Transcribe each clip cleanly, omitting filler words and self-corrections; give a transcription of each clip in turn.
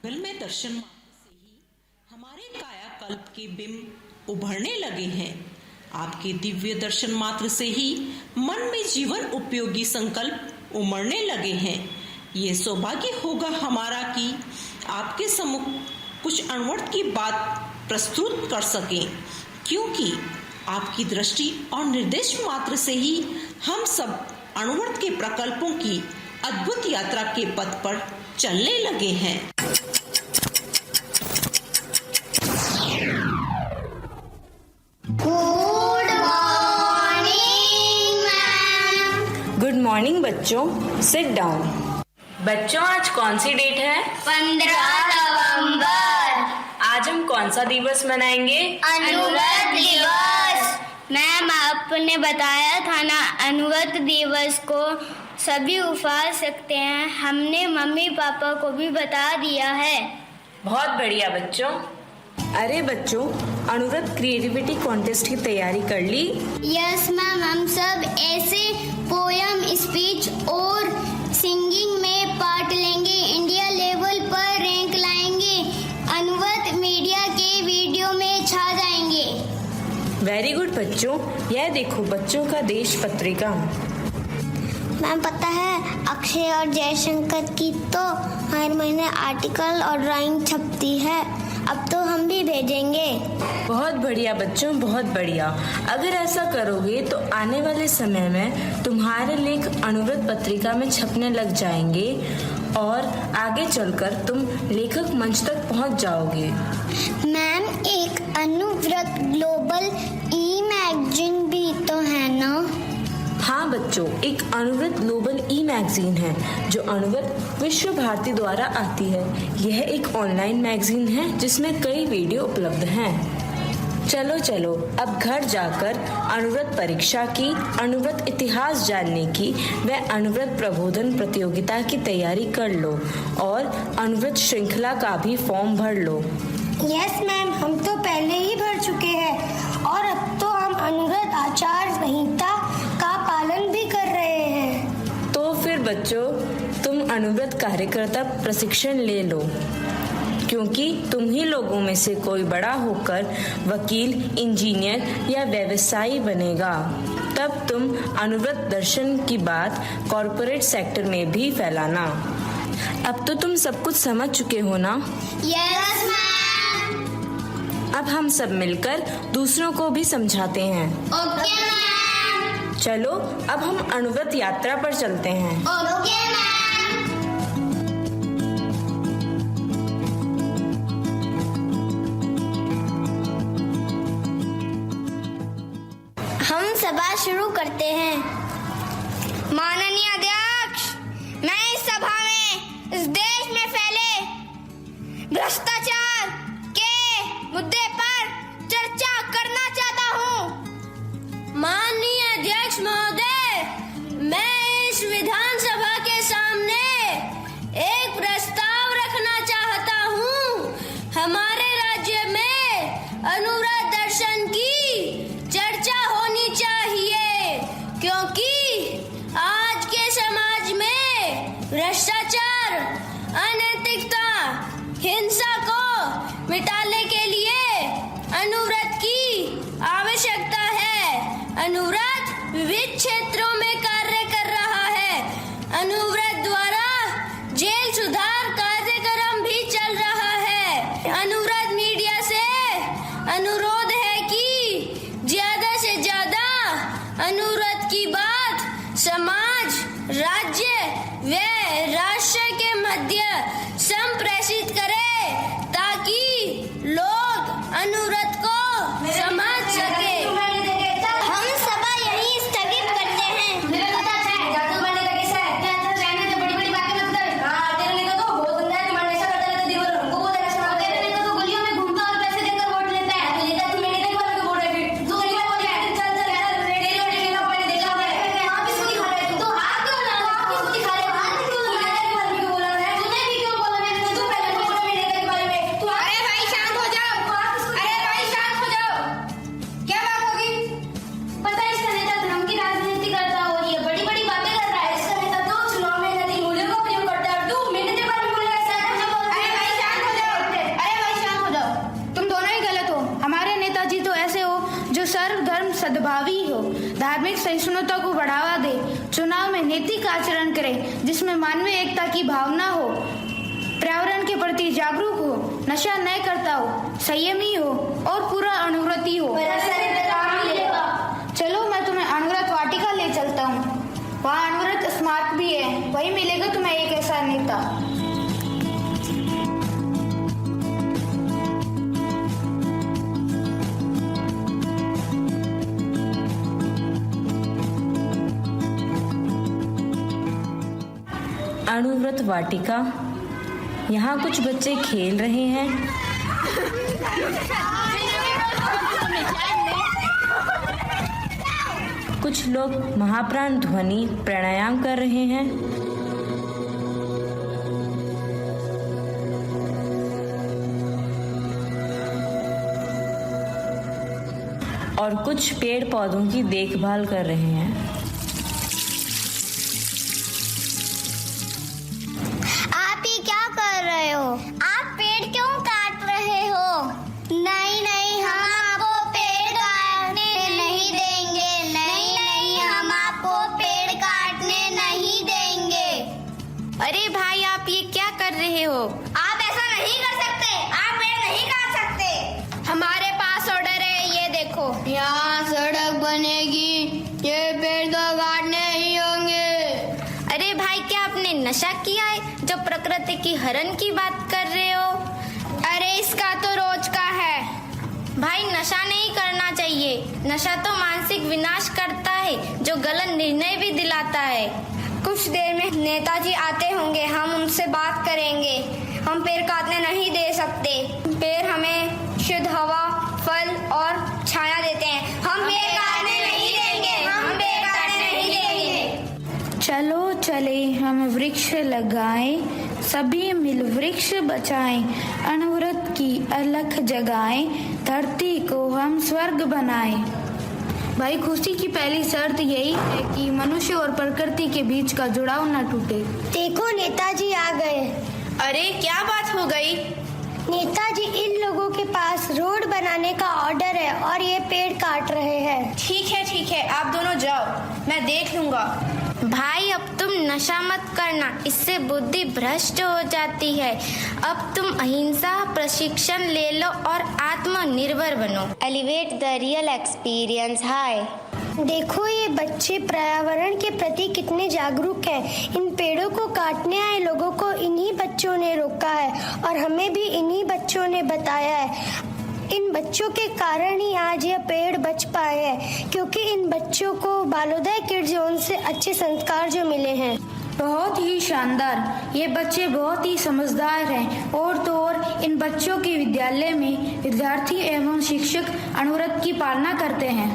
Film में दर्शन मात्र से ही हमारे कायाकल्प के बिंब उभरने लगे हैं। आपके दिव्य दर्शन मात्र से ही मन में जीवन उपयोगी संकल्प उमड़ने लगे हैं। ये सौभाग्य होगा हमारा कि आपके सम्मुख कुछ अणुव्रत की बात प्रस्तुत कर सकें, क्योंकि आपकी दृष्टि और निर्देश मात्र से ही हम सब अणुव्रत के प्रकल्पों की अद्भुत यात्रा के पथ पर चलने लगे हैं। गुड मॉर्निंग बच्चों, सिट डाउन। बच्चों, आज कौन सी डेट है? 15 नवंबर। आज हम कौन सा दिवस मनाएंगे? अणुव्रत दिवस। मैम, आपने बताया था ना, अणुव्रत दिवस को सभी उपवास सकते हैं। हमने मम्मी पापा को भी बता दिया है। बहुत बढ़िया बच्चों। अरे बच्चों, अणुव्रत क्रिएटिविटी कॉन्टेस्ट की तैयारी कर ली? यस मैम, हम सब ऐसे पोयम, स्पीच और सिंगिंग में पार्ट लेंगे। इंडिया लेवल पर रैंक लाएंगे। अणुव्रत मीडिया के वीडियो में छा जाएंगे। वेरी गुड बच्चों। यह देखो बच्चों का देश पत्रिका। मैम, पता है अक्षय और जयशंकर की तो हर महीने आर्टिकल और ड्राइंग छपती है। अब तो हम भी भेजेंगे। बहुत बढ़िया बच्चों, बहुत बढ़िया। अगर ऐसा करोगे तो आने वाले समय में तुम्हारे लेख अणुव्रत पत्रिका में छपने लग जाएंगे और आगे चलकर तुम लेखक मंच तक पहुंच जाओगे। मैम, एक अणुव्रत ग्लोबल ई मैगजीन भी तो है ना? हाँ बच्चों, एक अणुव्रत ग्लोबल ई मैगजीन है जो अणुव्रत विश्व भारती द्वारा आती है। यह एक ऑनलाइन मैगजीन है जिसमें कई वीडियो उपलब्ध हैं। चलो चलो, अब घर जाकर अणुव्रत परीक्षा की, अणुव्रत इतिहास जानने की व अणुव्रत प्रबोधन प्रतियोगिता की तैयारी कर लो और अणुव्रत श्रृंखला का भी फॉर्म भर लो। यस मैम, हम तो पहले ही भर चुके हैं और अब तो हम अणुव्रत आचार संहिता का पालन भी कर रहे हैं। तो फिर बच्चों, तुम अणुव्रत कार्यकर्ता प्रशिक्षण ले लो, क्योंकि तुम ही लोगों में से कोई बड़ा होकर वकील, इंजीनियर या व्यवसायी बनेगा। तब तुम अणुव्रत दर्शन की बात कॉर्पोरेट सेक्टर में भी फैलाना। अब तो तुम सब कुछ समझ चुके हो ना? Yes ma'am. अब हम सब मिलकर दूसरों को भी समझाते हैं। Okay ma'am. चलो, अब हम अणुव्रत यात्रा पर चलते हैं। Okay ma'am. हम सभा शुरू करते हैं। माननीय अध्यक्ष, मैं इस सभा में इस देश में फैले भ्रष्टाचार के मुद्दे पर चर्चा करना चाहता हूँ। माननीय अध्यक्ष महोदय, मैं इस विधानसभा के सामने एक प्रस्ताव रखना चाहता हूँ। हमारे राज्य में अणुव्रत दर्शन की चर्चा होनी चाहिए, क्योंकि आज के समाज में भ्रष्टाचार, अनैतिकता, हिंसा को मिटाने के लिए अणुव्रत की आवश्यकता है। अणुव्रत विविध क्षेत्रों में कार्य कर रहा है। अणुव्रत द्वारा जेल सुधार कार्यक्रम भी चल रहा है। अणुव्रत मीडिया से अनुरोध है कि ज्यादा से ज्यादा अणुव्रत की बात समाज, राज्य व राष्ट्र के मध्य संप्रेषित करे, ताकि लोग अणुव्रत को समझ सके। हम सभा यहीं स्थगित करते हैं। सहिष्णुता को बढ़ावा दे, चुनाव में नैतिक आचरण करे जिसमें मानवीय एकता की भावना हो, पर्यावरण के प्रति जागरूक हो, नशा न करता हो, संयमी हो और पूरा अनुव्रती हो। चलो मैं तुम्हें अनुव्रत वाटिका ले चलता हूँ, वहाँ अनुव्रत स्मारक भी है, वही मिलेगा तुम्हें एक ऐसा नेता। अनुव्रत वाटिका, यहाँ कुछ बच्चे खेल रहे हैं। कुछ लोग महाप्राण ध्वनि प्राणायाम कर रहे हैं। और कुछ पेड़ पौधों की देखभाल कर रहे हैं। आप ये क्या कर रहे हो? आप पेड़ क्यों काट रहे हो? नहीं नहीं, हम आपको पेड़ काटने नहीं देंगे। नहीं नहीं, हम आपको पेड़ काटने नहीं देंगे। अरे भाई, आप ये क्या कर रहे हो? आप ऐसा नहीं कर सकते, आप पेड़ नहीं काट सकते। हमारे पास ऑर्डर है, ये देखो। यहाँ सड़क बनेगी, ये पेड़ तो काटने ही होंगे। अरे भाई, क्या आपने नशा किया है जो प्रकृति की हरण की बात कर रहे हो? अरे इसका तो रोज का है। भाई, नशा नहीं करना चाहिए। नशा तो मानसिक विनाश करता है, जो गलत निर्णय भी दिलाता है। कुछ देर में नेताजी आते होंगे, हम उनसे बात करेंगे। हम पेड़ काटने नहीं दे सकते। पेड़ हमें शुद्ध हवा, फल और छाया देते हैं। हम पेड़ काटने नहीं देंगे। हम पेड़ काटने नहीं देंगे। चलो चले, हम वृक्ष लगाएं, सभी मिल वृक्ष बचाएं, अनुव्रत की अलख जगाएं, धरती को हम स्वर्ग बनाएं। भाई, खुशी की पहली शर्त यही है कि मनुष्य और प्रकृति के बीच का जुड़ाव न टूटे। देखो, नेताजी आ गए। अरे क्या बात हो गई? नेताजी, इन लोगों के पास रोड बनाने का ऑर्डर है और ये पेड़ काट रहे हैं। ठीक है, आप दोनों जाओ, मैं देख लूंगा। भाई, अब तुम नशा मत करना, इससे बुद्धि भ्रष्ट हो जाती है। अब तुम अहिंसा प्रशिक्षण ले लो और आत्मनिर्भर बनो। Elevate the real experience. Hi, देखो, ये बच्चे पर्यावरण के प्रति कितने जागरूक हैं। इन पेड़ों को काटने आए लोगों को इन्हीं बच्चों ने रोका है और हमें भी इन्हीं बच्चों ने बताया है। इन बच्चों के कारण ही आज यह पेड़ बच पाए हैं, क्योंकि इन बच्चों को बालोदय किड्स जोन से अच्छे संस्कार जो मिले हैं। बहुत ही शानदार। ये बच्चे बहुत ही समझदार हैं। और तो और इन बच्चों के विद्यालय में विद्यार्थी एवं शिक्षक अनुव्रत की पालना करते हैं।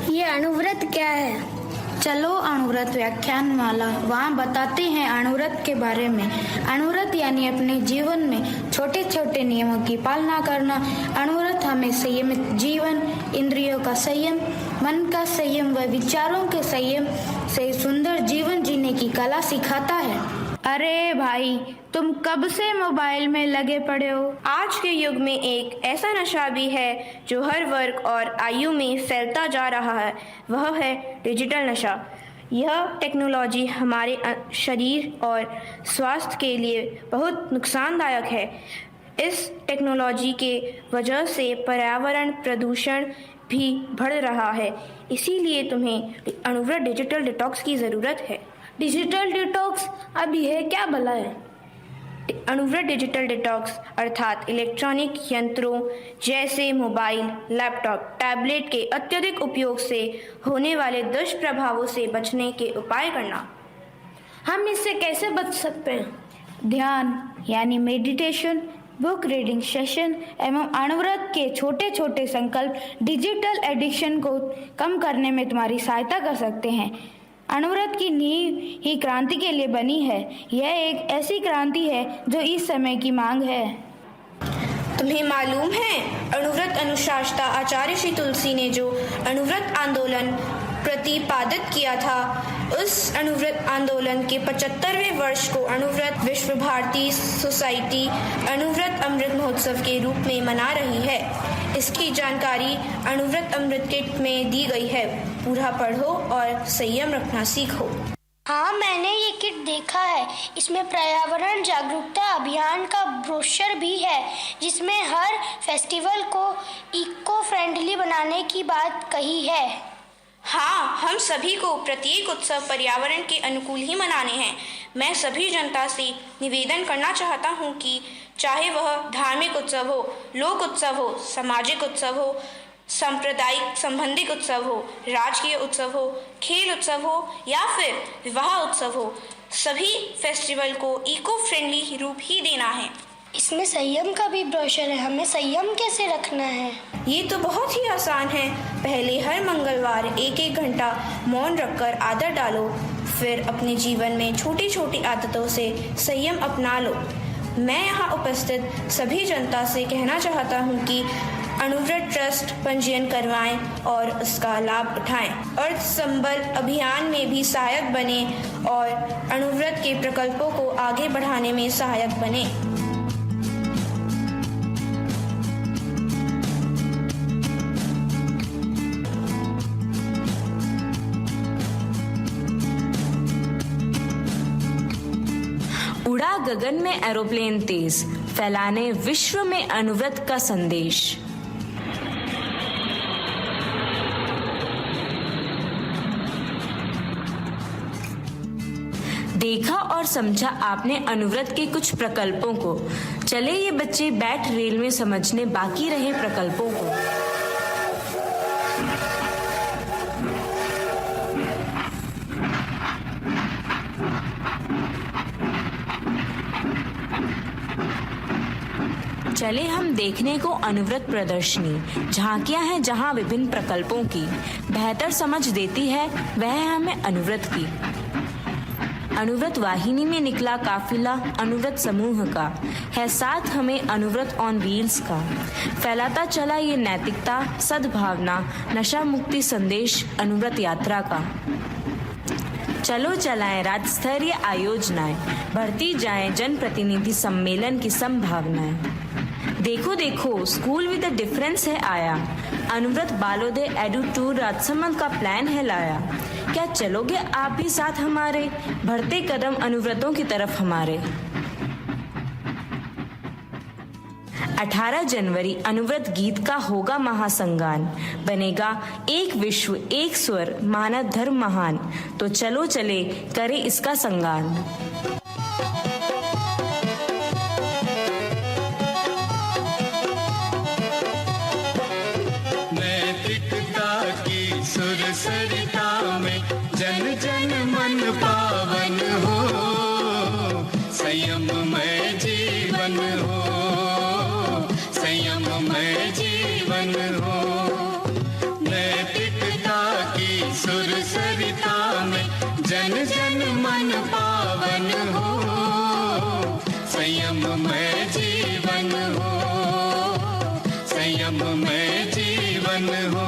ये अनुव्रत क्या है? चलो अनुव्रत व्याख्यान माला, वहाँ बताते हैं अनुव्रत के बारे में। अनुव्रत यानी अपने जीवन में छोटे छोटे नियमों की पालना करना। अनुव्रत हमें संयमित जीवन, इंद्रियों का संयम, मन का संयम व विचारों के संयम से सुंदर जीवन जीने की कला सिखाता है। अरे भाई, तुम कब से मोबाइल में लगे पड़े हो? आज के युग में एक ऐसा नशा भी है जो हर वर्ग और आयु में फैलता जा रहा है, वह है डिजिटल नशा। यह टेक्नोलॉजी हमारे शरीर और स्वास्थ्य के लिए बहुत नुकसानदायक है। इस टेक्नोलॉजी के वजह से पर्यावरण प्रदूषण भी बढ़ रहा है। इसीलिए तुम्हें अनुव्रत डिजिटल डिटॉक्स की ज़रूरत है। डिजिटल डिटॉक्स, अब यह क्या भला है? अनुव्रत डिजिटल डिटॉक्स अर्थात इलेक्ट्रॉनिक यंत्रों जैसे मोबाइल, लैपटॉप, टैबलेट के अत्यधिक उपयोग से होने वाले दुष्प्रभावों से बचने के उपाय करना। हम इससे कैसे बच सकते हैं? ध्यान यानी मेडिटेशन, बुक रीडिंग सेशन एवं अनुव्रत के छोटे छोटे संकल्प डिजिटल एडिक्शन को कम करने में तुम्हारी सहायता कर सकते हैं। अनुव्रत की नींव ही क्रांति के लिए बनी है। यह एक ऐसी क्रांति है जो इस समय की मांग है। तुम्हें मालूम है, अनुव्रत अनुशासता आचार्य श्री तुलसी ने जो अनुव्रत आंदोलन प्रतिपादित किया था, उस अनुव्रत आंदोलन के 75वें वर्ष को अनुव्रत विश्व भारती सोसाइटी अनुव्रत अमृत महोत्सव के रूप में मना रही है। इसकी जानकारी अनुव्रत अमृत किट में दी गई है। पूरा पढ़ो और संयम रखना सीखो। हाँ, मैंने ये किट देखा है। इसमें पर्यावरण जागरूकता अभियान का ब्रोशर भी है, जिसमें हर फेस्टिवल को इको फ्रेंडली बनाने की बात कही है। हाँ, हम सभी को प्रत्येक उत्सव पर्यावरण के अनुकूल ही मनाने हैं। मैं सभी जनता से निवेदन करना चाहता हूँ कि चाहे वह धार्मिक उत्सव हो, लोक उत्सव हो, सामाजिक उत्सव हो, सांप्रदायिक संबंधित उत्सव हो, राजकीय उत्सव हो, खेल उत्सव हो या फिर विवाह उत्सव हो, सभी फेस्टिवल को इको फ्रेंडली रूप ही देना है। इसमें संयम का भी ब्रोशर है। हमें संयम कैसे रखना है? ये तो बहुत ही आसान है। पहले हर मंगलवार 1-1 घंटा मौन रखकर आदत डालो, फिर अपने जीवन में छोटी छोटी आदतों से संयम अपना लो। मैं यहाँ उपस्थित सभी जनता से कहना चाहता हूँ कि अनुव्रत ट्रस्ट पंजीयन करवाएं और उसका लाभ उठाएं। अर्थ संबल अभियान में भी सहायक बने और अनुव्रत के प्रकल्पों को आगे बढ़ाने में सहायक बने। उड़ा गगन में एरोप्लेन तेज, फैलाने विश्व में अनुव्रत का संदेश। देखा और समझा आपने अनुव्रत के कुछ प्रकल्पों को। चले ये बच्चे बैठ रेल में समझने बाकी रहे प्रकल्पों को। चले हम देखने को अनुव्रत प्रदर्शनी। झांकियां हैं जहां विभिन्न प्रकल्पों की, बेहतर समझ देती है वह हमें अनुव्रत की। अनुव्रत वाहिनी में निकला काफिला अनुव्रत समूह का, है साथ हमें अनुव्रत ऑन व्हील्स का। फैलाता चला ये नैतिकता सद्भावना नशा मुक्ति संदेश अनुव्रत यात्रा का। चलो चलाएं राज्य स्तरीय आयोजनाएं, बढ़ती जाएं जनप्रतिनिधि सम्मेलन की संभावनाएं। देखो देखो स्कूल विद द डिफरेंस है आया, अनुव्रत बालोदय एडू टूर राजसमंद का प्लान है लाया। क्या चलोगे आप भी साथ हमारे, बढ़ते कदम अनुव्रतों की तरफ हमारे। 18 जनवरी अनुव्रत गीत का होगा महासंगान, बनेगा एक विश्व एक स्वर मानव धर्म महान। तो चलो चले करे इसका संगान। सरिता में जन जन मन पावन हो, संयममय जीवन हो, संयममय जीवन हो। नैतिकता की सुर सरिता में जन जन मन पावन हो, संयममय जीवन हो, संयममय जीवन हो।